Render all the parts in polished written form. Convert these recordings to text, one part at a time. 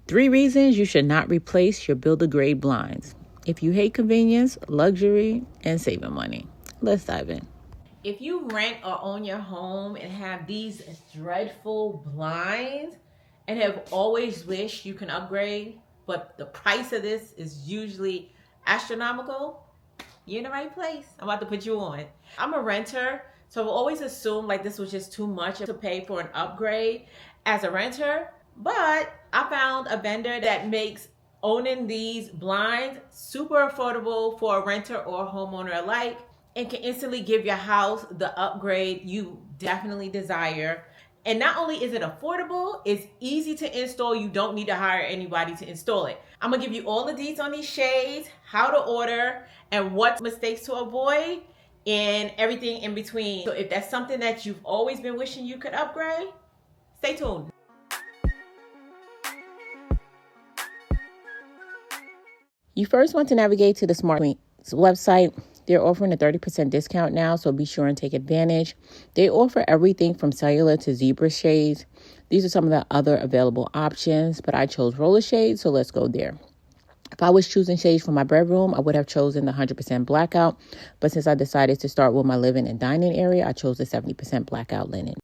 3 reasons you should not replace your builder-grade blinds. If you hate convenience, luxury, and saving money. Let's dive in. If you rent or own your home and have these dreadful blinds and have always wished you can upgrade, but the price of this is usually astronomical, you're in the right place. I'm about to put you on. I'm a renter, so I've always assumed like this was just too much to pay for an upgrade as a renter. But I found a vendor that makes owning these blinds super affordable for a renter or a homeowner alike, and can instantly give your house the upgrade you definitely desire. And not only is it affordable, it's easy to install. You don't need to hire anybody to install it. I'm gonna give you all the deets on these shades, how to order, and what mistakes to avoid, and everything in between. So if that's something that you've always been wishing you could upgrade, stay tuned. You first want to navigate to the SmartWings website. They're offering a 30% discount now, so be sure and take advantage. They offer everything from cellular to zebra shades. These are some of the other available options, but I chose roller shades, so let's go there. If I was choosing shades for my bedroom, I would have chosen the 100% blackout, but since I decided to start with my living and dining area, I chose the 70% blackout linen.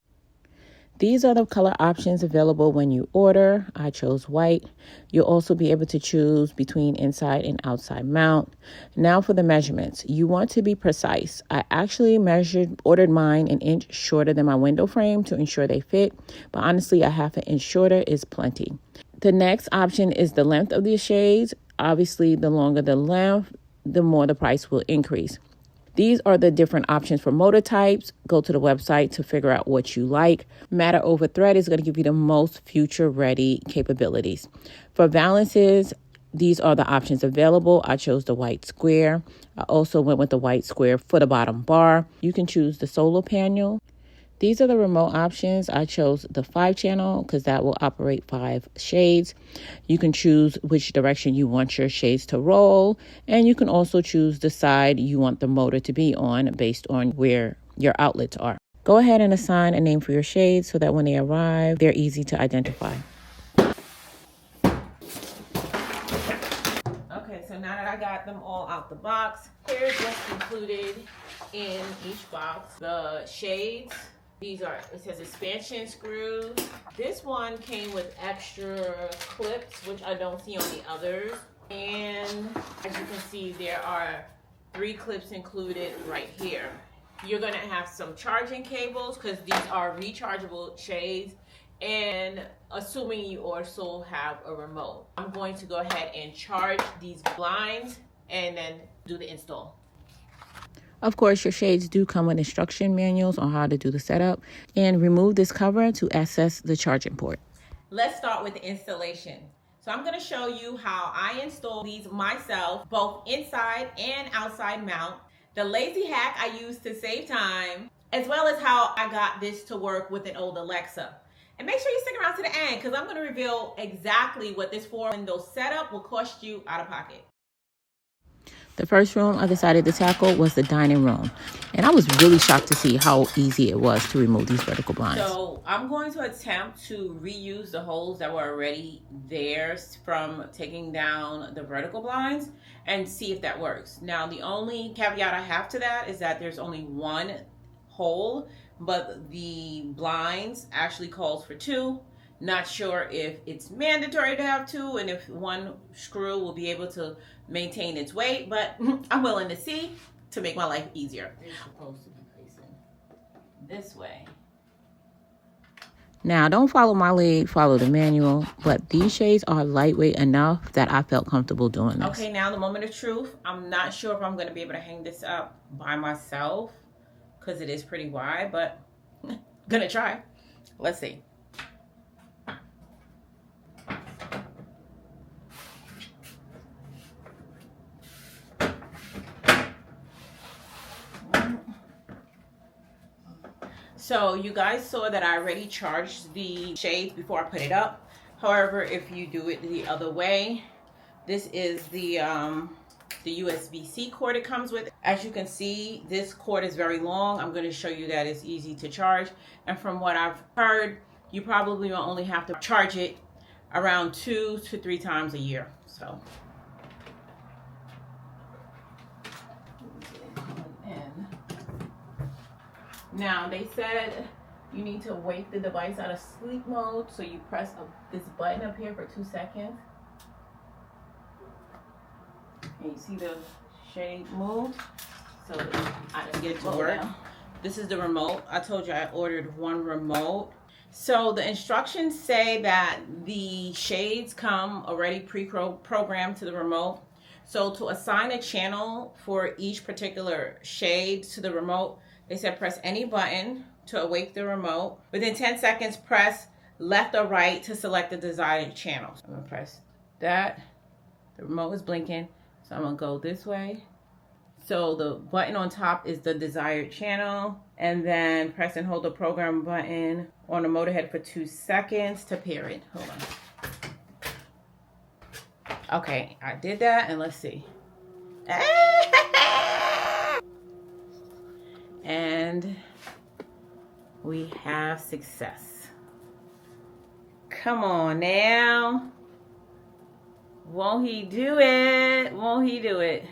These are the color options available when you order. I chose white. You'll also be able to choose between inside and outside mount. Now for the measurements. You want to be precise. I actually ordered mine an inch shorter than my window frame to ensure they fit, but honestly, a half an inch shorter is plenty. The next option is the length of the shades. Obviously, the longer the length, the more the price will increase. These are the different options for motor types. Go to the website to figure out what you like. Matter over thread is going to give you the most future-ready capabilities. For balances, these are the options available. I chose the white square. I also went with the white square for the bottom bar. You can choose the solar panel. These are the remote options. I chose the 5-channel because that will operate 5 shades. You can choose which direction you want your shades to roll, and you can also choose the side you want the motor to be on based on where your outlets are. Go ahead and assign a name for your shades so that when they arrive, they're easy to identify. Okay, so now that I got them all out the box, here's what's included in each box. The shades. These are, it says expansion screws. This one came with extra clips, which I don't see on the others. And as you can see, there are 3 clips included right here. You're gonna have some charging cables because these are rechargeable shades. And assuming you also have a remote. I'm going to go ahead and charge these blinds and then do the install. Of course, your shades do come with instruction manuals on how to do the setup, and remove this cover to access the charging port. Let's start with the installation. So I'm going to show you how I install these myself, both inside and outside mount, the lazy hack I use to save time, as well as how I got this to work with an old Alexa. And make sure you stick around to the end because I'm going to reveal exactly what this 4-window setup will cost you out of pocket. The first room I decided to tackle was the dining room. And I was really shocked to see how easy it was to remove these vertical blinds. So I'm going to attempt to reuse the holes that were already there from taking down the vertical blinds and see if that works. Now, the only caveat I have to that is that there's only 1 hole, but the blinds actually calls for 2. Not sure if it's mandatory to have 2 and if 1 screw will be able to maintain its weight, but I'm willing to see to make my life easier. It's supposed to be facing this way. Now, don't follow my lead, follow the manual, but these shades are lightweight enough that I felt comfortable doing this. Okay, now the moment of truth. I'm not sure if I'm going to be able to hang this up by myself because it is pretty wide, but gonna try. Let's see. So you guys saw that I already charged the shades before I put it up. However, if you do it the other way, this is the USB-C cord it comes with. As you can see, this cord is very long. I'm going to show you that it's easy to charge. And from what I've heard, you probably will only have to charge it around 2 to 3 times a year. So now they said you need to wake the device out of sleep mode, so you press this button up here for 2 seconds. And you see the shade move. So I didn't get it to work. This is the remote. I told you I ordered one remote. So the instructions say that the shades come already pre-programmed to the remote. So to assign a channel for each particular shade to the remote, they said press any button to awake the remote. Within 10 seconds, press left or right to select the desired channel. So I'm gonna press that. The remote is blinking. So I'm gonna go this way. So the button on top is the desired channel, and then press and hold the program button on the motor head for 2 seconds to pair it. Hold on. Okay, I did that, and let's see. And we have success. Come on now. Won't he do it? Won't he do it?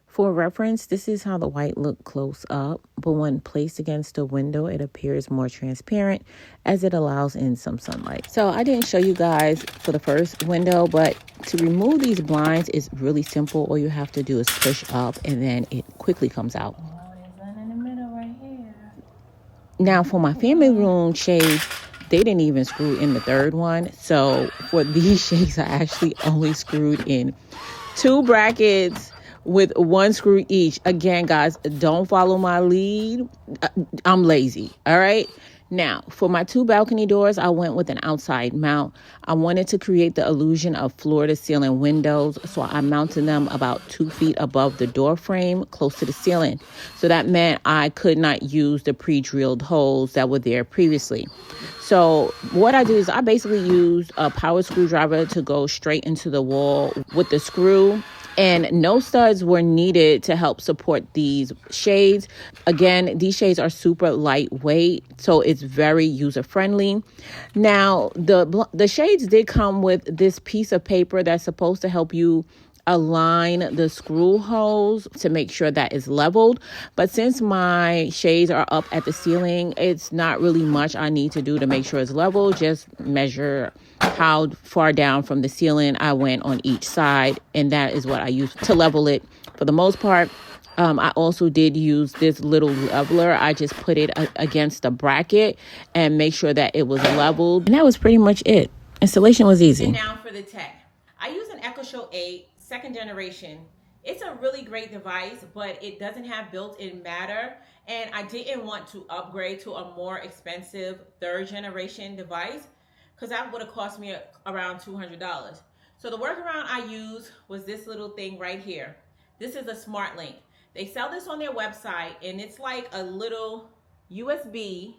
For reference, this is how the white looked close up, but when placed against the window, it appears more transparent as it allows in some sunlight. So I didn't show you guys for the first window, but to remove these blinds is really simple. All you have to do is push up and then it quickly comes out. Oh, there's one in the middle right here. Now for my family room shades, they didn't even screw in the third one. So for these shades, I actually only screwed in 2 brackets with 1 screw each. Again, guys, don't follow my lead. I'm lazy. All right. Now, for my 2 balcony doors, I went with an outside mount. I wanted to create the illusion of floor to ceiling windows, so I mounted them about 2 feet above the door frame, close to the ceiling. So that meant I could not use the pre-drilled holes that were there previously. So what I do is I basically used a power screwdriver to go straight into the wall with the screw. And no studs were needed to help support these shades. Again, these shades are super lightweight, so it's very user-friendly. Now, the shades did come with this piece of paper that's supposed to help you align the screw holes to make sure that is leveled. But since my shades are up at the ceiling, it's not really much I need to do to make sure it's level. Just measure how far down from the ceiling I went on each side, and that is what I use to level it for the most part. I also did use this little leveler. I just put it against the bracket and make sure that it was leveled. And that was pretty much it. Installation was easy. And now for the tech. I use an EchoShow 8 2nd generation. It's a really great device, but it doesn't have built-in matter. And I didn't want to upgrade to a more expensive 3rd generation device, because that would have cost me around $200. So the workaround I used was this little thing right here. This is a SmartLink. They sell this on their website, and it's like a little USB,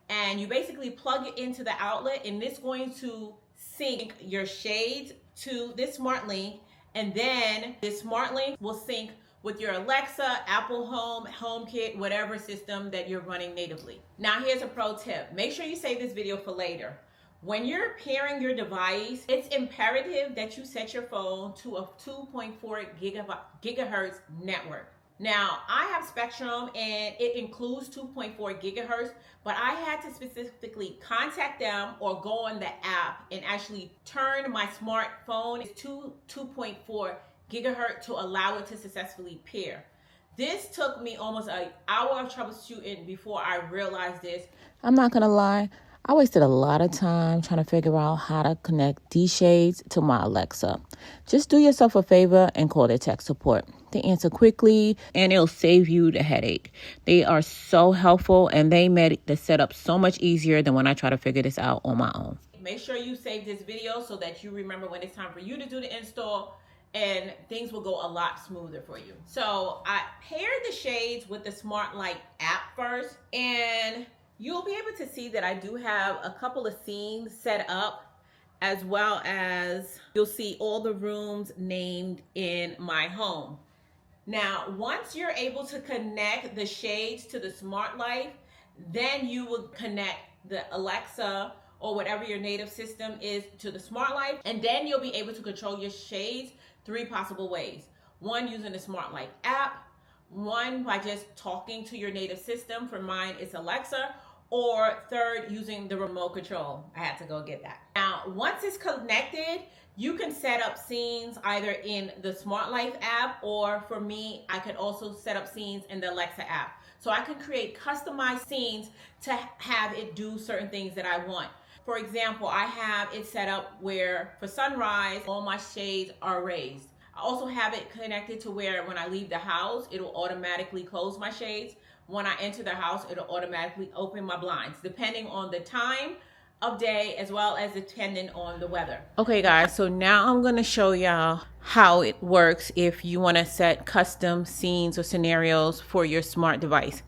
and you basically plug it into the outlet, and it's going to sync your shades to this SmartLink, and then this SmartLink will sync with your Alexa, Apple Home, HomeKit, whatever system that you're running natively. Now here's a pro tip. Make sure you save this video for later. When you're pairing your device, it's imperative that you set your phone to a 2.4 gigahertz network. Now, I have Spectrum and it includes 2.4 gigahertz, but I had to specifically contact them or go on the app and actually turn my smartphone to 2.4 gigahertz to allow it to successfully pair. This took me almost an hour of troubleshooting before I realized this. I'm not gonna lie, I wasted a lot of time trying to figure out how to connect these shades to my Alexa. Just do yourself a favor and call their tech support. They answer quickly and it'll save you the headache. They are so helpful and they made the setup so much easier than when I try to figure this out on my own. Make sure you save this video so that you remember when it's time for you to do the install, and things will go a lot smoother for you. So I paired the shades with the SmartLight app first, and you'll be able to see that I do have a couple of scenes set up, as well as you'll see all the rooms named in my home. Now, once you're able to connect the shades to the SmartLight, then you will connect the Alexa or whatever your native system is to the Smart Life, and then you'll be able to control your shades 3 possible ways. 1, using the Smart Life app. 1, by just talking to your native system. For mine, it's Alexa. Or 3rd, using the remote control. I had to go get that. Now, once it's connected, you can set up scenes either in the Smart Life app, or for me, I could also set up scenes in the Alexa app. So I can create customized scenes to have it do certain things that I want. For example, I have it set up where for sunrise, all my shades are raised. I also have it connected to where when I leave the house, it'll automatically close my shades. When I enter the house, it'll automatically open my blinds, depending on the time of day as well as depending on the weather. Okay guys, so now I'm going to show y'all how it works if you want to set custom scenes or scenarios for your smart device.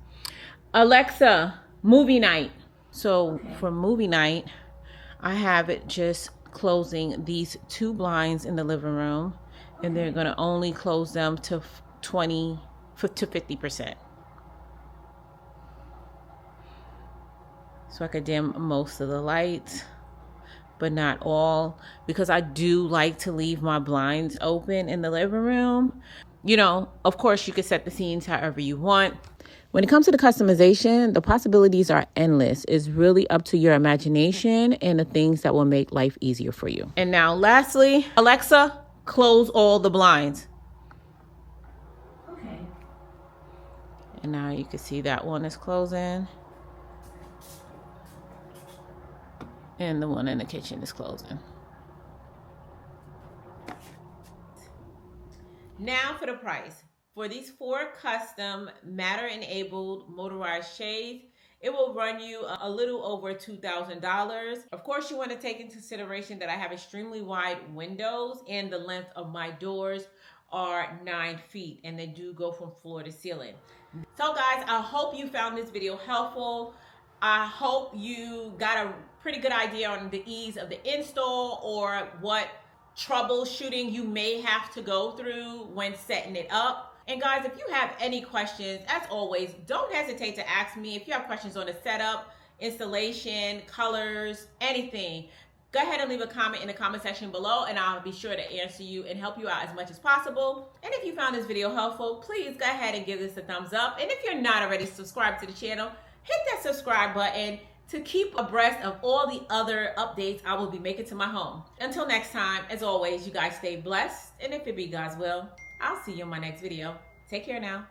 Alexa, movie night. So for movie night, I have it just closing these 2 blinds in the living room, and they're going to only close them to 20 to 50%. So I could dim most of the lights, but not all, because I do like to leave my blinds open in the living room. You know, of course, you could set the scenes however you want. When it comes to the customization, the possibilities are endless. It's really up to your imagination and the things that will make life easier for you. And now lastly, Alexa, close all the blinds. Okay. And now you can see that one is closing. And the one in the kitchen is closing. Now for the price. For these 4 custom Matter-enabled motorized shades, it will run you a little over $2,000. Of course, you want to take into consideration that I have extremely wide windows and the length of my doors are 9 feet, and they do go from floor to ceiling. So guys, I hope you found this video helpful. I hope you got a pretty good idea on the ease of the install or what troubleshooting you may have to go through when setting it up. And guys, if you have any questions, as always, don't hesitate to ask me. If you have questions on the setup, installation, colors, anything, go ahead and leave a comment in the comment section below, and I'll be sure to answer you and help you out as much as possible. And if you found this video helpful, please go ahead and give this a thumbs up. And if you're not already subscribed to the channel, hit that subscribe button to keep abreast of all the other updates I will be making to my home. Until next time, as always, you guys stay blessed, and if it be God's will, I'll see you in my next video. Take care now.